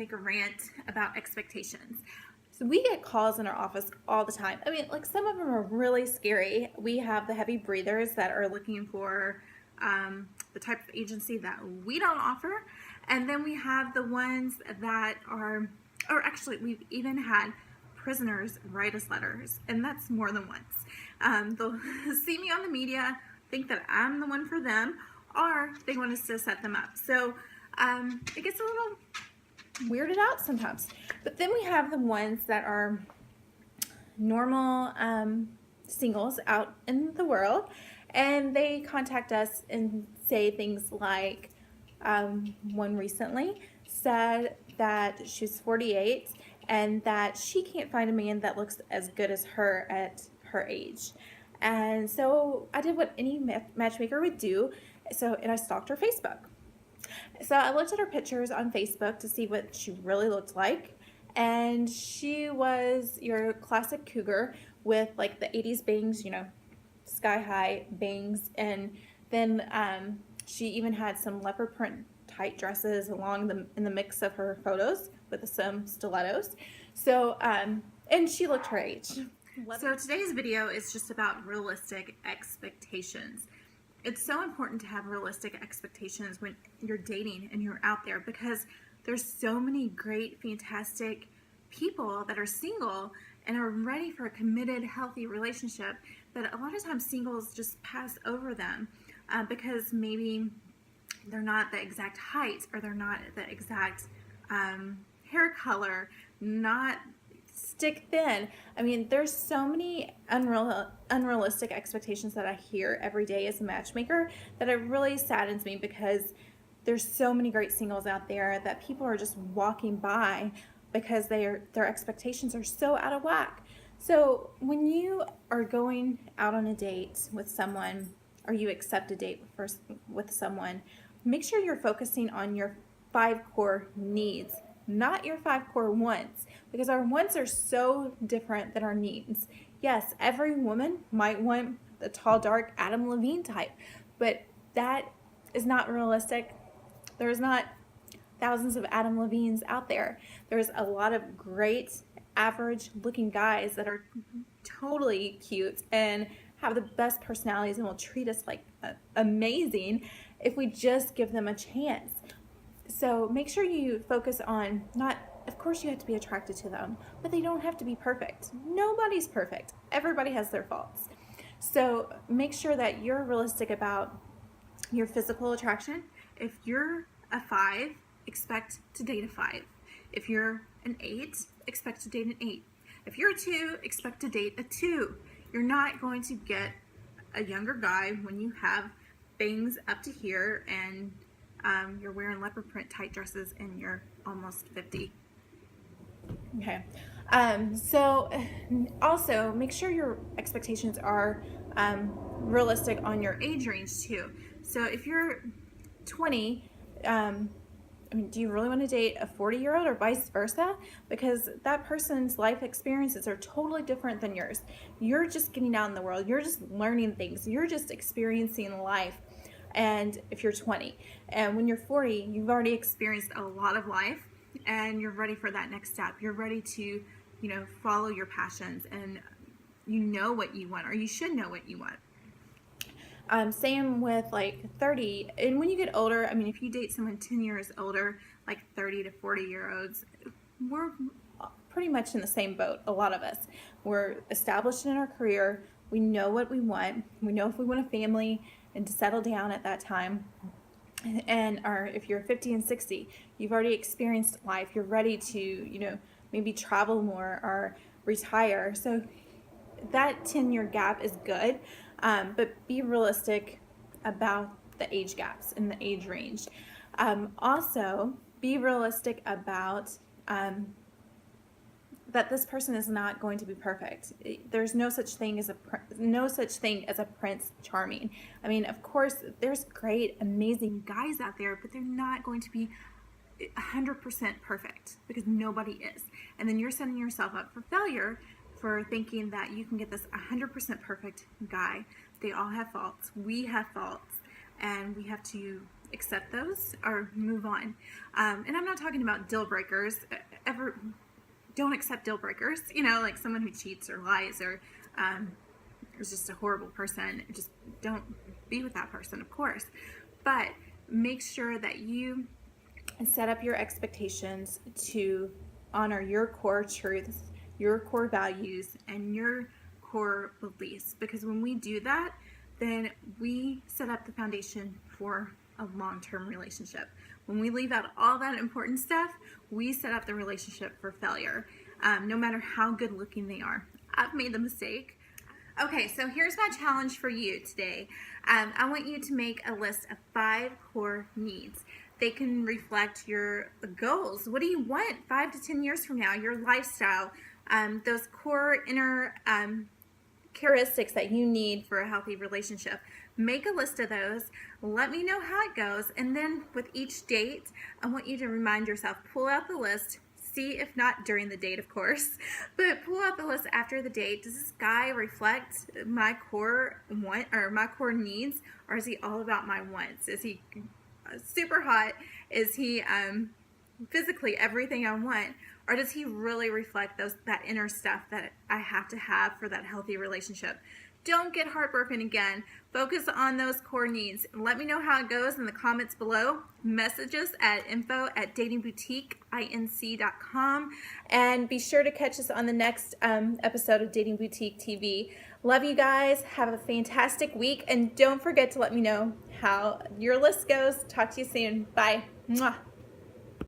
matchmaker rant about expectations. So we get calls in our office all the time. I mean, like some of them are really scary. We have the heavy breathers that are looking for the type of agency that we don't offer. And then we have the ones that are, or actually we've even had prisoners write us letters, and that's more than once. They'll see me on the media, think that I'm the one for them, or they want us to set them up. So it gets a little weirded out sometimes. But then we have the ones that are normal singles out in the world, and they contact us and say things like, one recently said that she's 48 and that she can't find a man that looks as good as her at her age. And so I did what any matchmaker would do. And I stalked her Facebook. So I looked at her pictures on Facebook to see what she really looked like. And she was your classic cougar with like the 80s bangs, sky high bangs. And then she even had some leopard print tight dresses in the mix of her photos with some stilettos. So, and she looked her age. So today's video is just about realistic expectations. It's so important to have realistic expectations when you're dating and you're out there, because there's so many great, fantastic people that are single and are ready for a committed, healthy relationship, that a lot of times singles just pass over them because maybe they're not the exact height, or they're not the exact hair color, not stick thin. I mean, there's so many unrealistic expectations that I hear every day as a matchmaker that it really saddens me, because there's so many great singles out there that people are just walking by because their expectations are so out of whack. So when you are going out on a date with someone, or you accept a date with someone, make sure you're focusing on your 5 core needs, not your 5 core wants, because our wants are so different than our needs. Yes, every woman might want the tall, dark Adam Levine type, but that is not realistic. There's not thousands of Adam Levines out there. There's a lot of great average looking guys that are totally cute and have the best personalities and will treat us like amazing if we just give them a chance. So make sure you focus on of course you have to be attracted to them, but they don't have to be perfect. Nobody's perfect. Everybody has their faults. So make sure that you're realistic about your physical attraction. If you're a 5, expect to date a 5. If you're an 8, expect to date an 8. If you're a 2, expect to date a 2. You're not going to get a younger guy when you have bangs up to here and you're wearing leopard print tight dresses and you're almost 50. Okay. So also make sure your expectations are realistic on your age range too. So if you're 20, do you really want to date a 40-year-old or vice versa? Because that person's life experiences are totally different than yours. You're just getting out in the world. You're just learning things. You're just experiencing life. And if you're 20, and when you're 40, you've already experienced a lot of life, and you're ready for that next step. You're ready to, follow your passions, and you know what you want, or you should know what you want. Same with like 30, and when you get older, if you date someone 10 years older, like 30 to 40-year-olds, we're pretty much in the same boat. A lot of us, we're established in our career. We know what we want. We know if we want a family and to settle down at that time. Or if you're 50 and 60, you've already experienced life. You're ready to, maybe travel more or retire. So that 10-year gap is good, but be realistic about the age gaps and the age range. Also, be realistic about that this person is not going to be perfect. There's no such thing as a Prince Charming. Of course, there's great, amazing guys out there, but they're not going to be 100% perfect, because nobody is. And then you're setting yourself up for failure for thinking that you can get this 100% perfect guy. They all have faults. We have faults, and we have to accept those or move on. And I'm not talking about deal breakers. Ever don't accept deal breakers. You know, like someone who cheats or lies or is just a horrible person. Just don't be with that person, of course. But make sure that you set up your expectations to honor your core truths, your core values, and your core beliefs. Because when we do that, then we set up the foundation for a long-term relationship. When we leave out all that important stuff, we set up the relationship for failure, no matter how good looking they are. I've made the mistake. Okay, so here's my challenge for you today. I want you to make a list of 5 core needs. They can reflect your goals. What do you want 5 to 10 years from now? Your lifestyle, those core inner characteristics that you need for a healthy relationship. Make a list of those. Let me know how it goes. And then with each date, I want you to remind yourself, pull out the list. See, if not during the date, of course, but pull out the list after the date. Does this guy reflect my core want or my core needs, or is he all about my wants? Is he super hot? Is he physically everything I want, or does he really reflect that inner stuff that I have to have for that healthy relationship? Don't get heartbroken again. Focus on those core needs. Let me know how it goes in the comments below. Message us at info@datingboutiqueinc.com, and be sure to catch us on the next episode of Dating Boutique TV. Love you guys. Have a fantastic week, and don't forget to let me know how your list goes. Talk to you soon. Bye. Mwah.